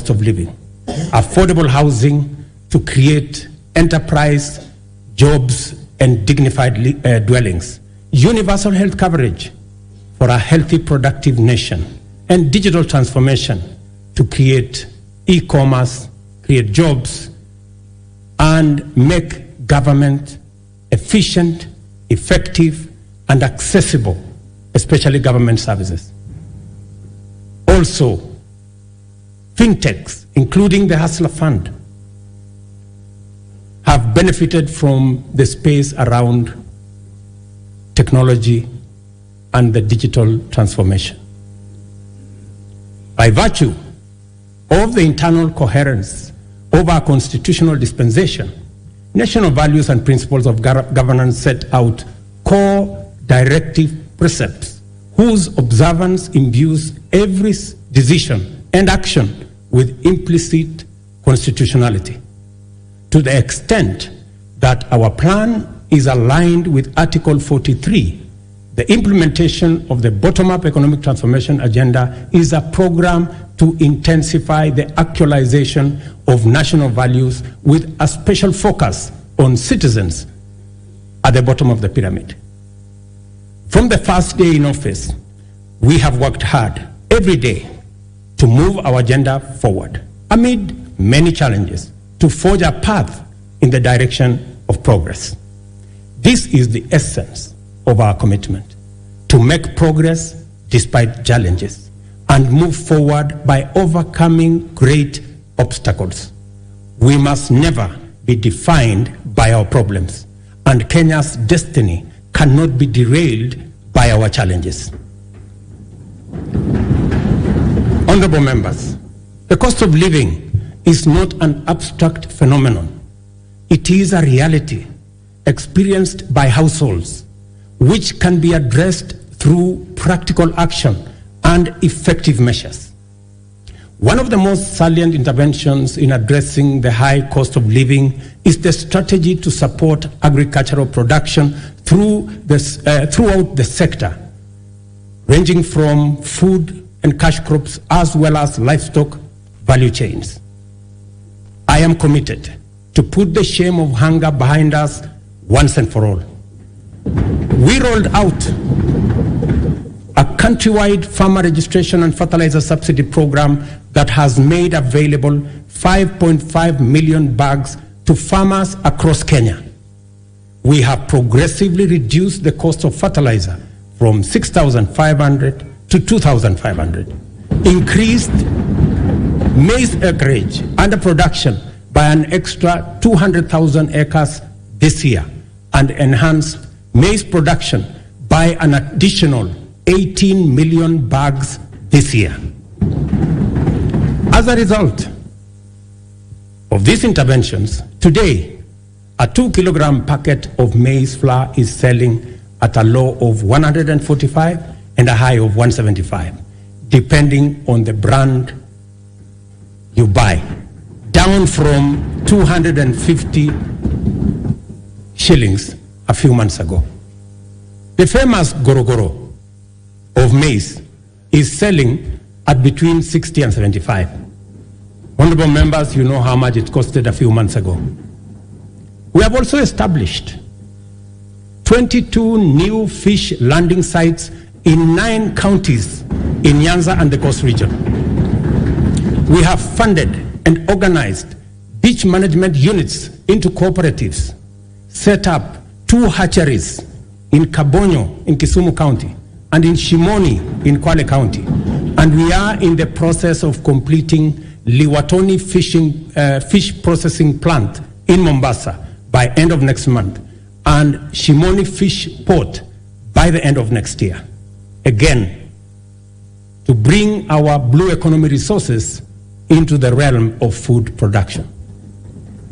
cost of living, affordable housing to create enterprise, jobs, and dignified dwellings, universal health coverage for a healthy, productive nation, and digital transformation to create e-commerce, create jobs, and make government efficient, effective, and accessible, especially government services. Also, fintechs, including the Hustler Fund, have benefited from the space around technology and the digital transformation. By virtue of the internal coherence of our constitutional dispensation, national values and principles of governance set out core directive precepts whose observance imbues every decision and action with implicit constitutionality. To the extent that our plan is aligned with Article 43, the implementation of the bottom-up economic transformation agenda is a program to intensify the actualization of national values with a special focus on citizens at the bottom of the pyramid. From the first day in office, we have worked hard every day to move our agenda forward amid many challenges to forge a path in the direction of progress. This is the essence of our commitment, to make progress despite challenges and move forward by overcoming great obstacles. We must never be defined by our problems, and Kenya's destiny cannot be derailed by our challenges. Honorable members, the cost of living is not an abstract phenomenon. It is a reality experienced by households, which can be addressed through practical action and effective measures. One of the most salient interventions in addressing the high cost of living is the strategy to support agricultural production throughout the sector, ranging from food and cash crops as well as livestock value chains. I am committed to put the shame of hunger behind us once and for all. We rolled out a countrywide farmer registration and fertilizer subsidy program that has made available 5.5 million bags to farmers across Kenya. We have progressively reduced the cost of fertilizer from 6,500 to 2,500, increased maize acreage under production by an extra 200,000 acres this year, and enhanced maize production by an additional 18 million bags this year. As a result of these interventions, today, a 2-kilogram packet of maize flour is selling at a low of 145 and a high of 175, depending on the brand you buy, down from 250 shillings a few months ago. The famous gorogoro of maize is selling at between 60 and 75. Honorable members, you know how much it costed a few months ago. We have also established 22 new fish landing sites in 9 counties in Nyanza and the Coast region. We have funded and organized beach management units into cooperatives, set up 2 hatcheries in Kabonyo in Kisumu County and in Shimoni in Kwale County. And we are in the process of completing Liwatoni fish processing plant in Mombasa by end of next month, and Shimoni Fish Port by the end of next year. Again, to bring our blue economy resources into the realm of food production.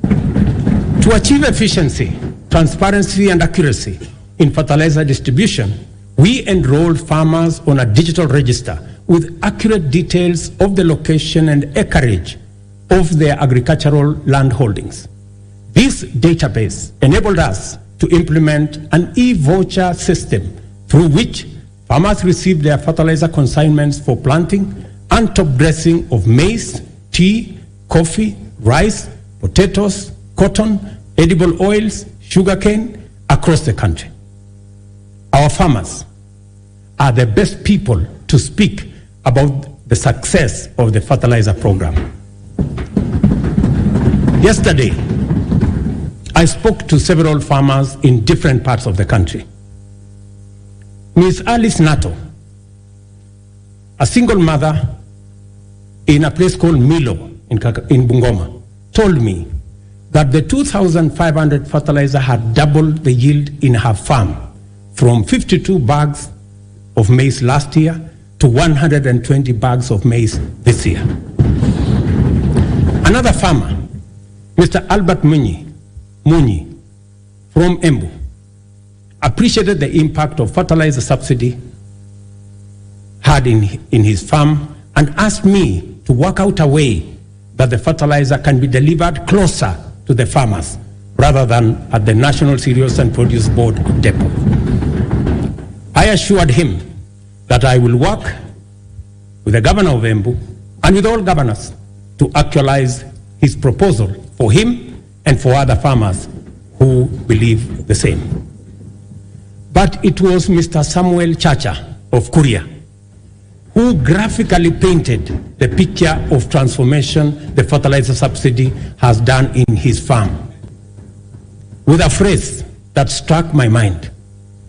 To achieve efficiency, transparency, and accuracy in fertilizer distribution, we enrolled farmers on a digital register with accurate details of the location and acreage of their agricultural land holdings. This database enabled us to implement an e-voucher system through which farmers received their fertilizer consignments for planting and top dressing of maize, tea, coffee, rice, potatoes, cotton, edible oils, sugarcane across the country. Our farmers are the best people to speak about the success of the fertilizer program. Yesterday, I spoke to several farmers in different parts of the country. Ms. Alice Nato, a single mother in a place called Milo in Bungoma, told me that the 2,500 fertilizer had doubled the yield in her farm from 52 bags of maize last year to 120 bags of maize this year. Another farmer, Mr. Albert Muni from Embu, appreciated the impact of fertilizer subsidy had in his farm and asked me to work out a way that the fertilizer can be delivered closer to the farmers rather than at the National Cereals and Produce Board depot. I assured him that I will work with the governor of Embu and with all governors to actualize his proposal for him and for other farmers who believe the same. But it was Mr. Samuel Chacha of Kuria who graphically painted the picture of transformation the fertilizer subsidy has done in his farm. With a phrase that struck my mind,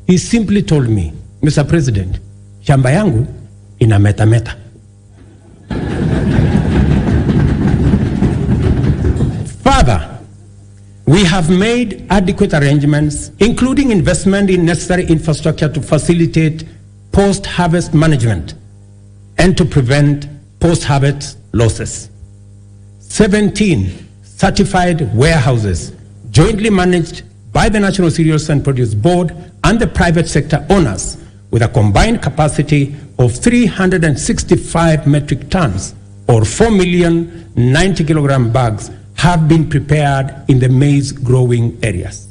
he simply told me, Mr. President, shamba yangu ina meta. Further, we have made adequate arrangements, including investment in necessary infrastructure to facilitate post-harvest management and to prevent post-harvest losses. 17 certified warehouses jointly managed by the National Cereals and Produce Board and the private sector owners with a combined capacity of 365 metric tons or 4,090 kilogram bags have been prepared in the maize growing areas.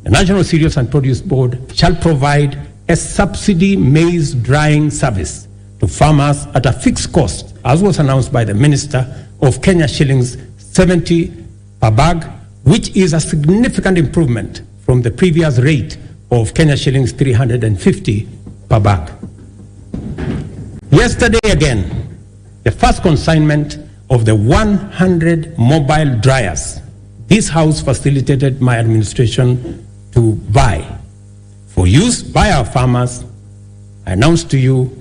The National Cereals and Produce Board shall provide a subsidy maize drying service to farmers at a fixed cost, as was announced by the Minister, of Kenya shillings 70 per bag, which is a significant improvement from the previous rate of Kenya shillings 350 per bag. Yesterday again, the first consignment of the 100 mobile dryers this House facilitated my administration to buy for use by our farmers. I announced to you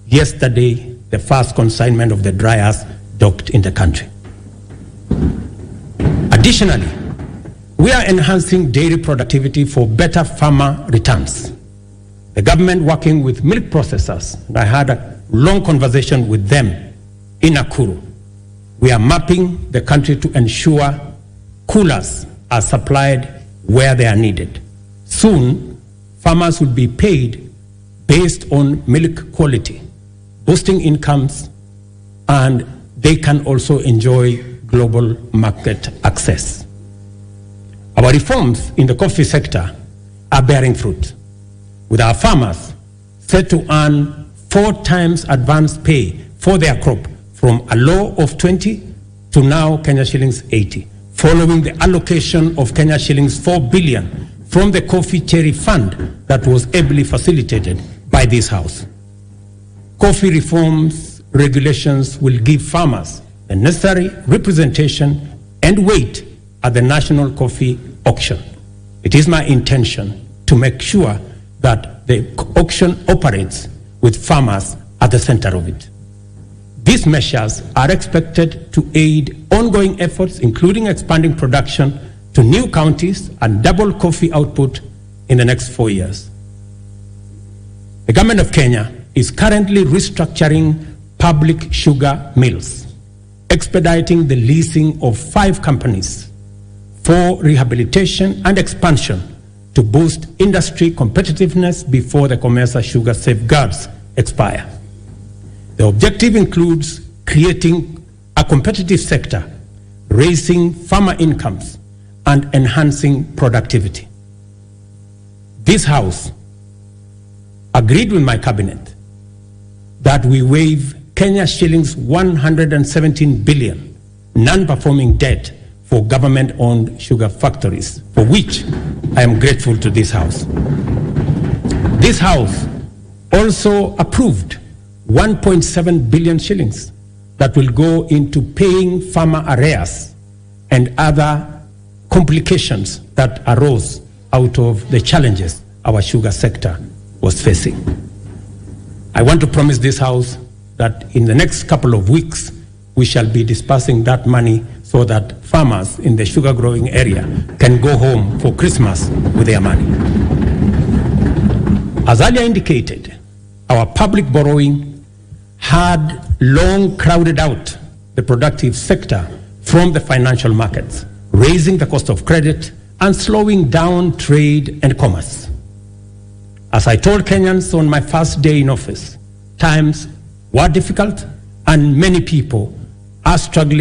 yesterday the first consignment of the dryers docked in the country. Additionally, we are enhancing dairy productivity for better farmer returns. The government, working with milk processors, and I had a long conversation with them in Nakuru, we are mapping the country to ensure coolers are supplied where they are needed. Soon, farmers will be paid based on milk quality, boosting incomes, and they can also enjoy global market access. Our reforms in the coffee sector are bearing fruit, with our farmers set to earn 4 times advance pay for their crop from a low of 20 to now Kenya shillings 80, following the allocation of Kenya shillings 4 billion from the Coffee Cherry Fund that was ably facilitated by this House. Coffee reforms regulations will give farmers the necessary representation and weight at the national coffee auction. It is my intention to make sure that the auction operates with farmers at the center of it. These measures are expected to aid ongoing efforts, including expanding production to new counties and double coffee output in the next 4 years. The government of Kenya is currently restructuring public sugar mills, expediting the leasing of 5 companies for rehabilitation and expansion to boost industry competitiveness before the COMESA sugar safeguards expire. The objective includes creating a competitive sector, raising farmer incomes, and enhancing productivity. This House agreed with my cabinet that we waive Kenya shillings 117 billion non-performing debt for government-owned sugar factories, for which I am grateful to this House. This House also approved 1.7 billion shillings that will go into paying farmer arrears and other complications that arose out of the challenges our sugar sector was facing. I want to promise this House that in the next couple of weeks, we shall be dispersing that money so that farmers in the sugar growing area can go home for Christmas with their money. As earlier indicated, our public borrowing had long crowded out the productive sector from the financial markets, raising the cost of credit and slowing down trade and commerce. As I told Kenyans on my first day in office, times were difficult and many people are struggling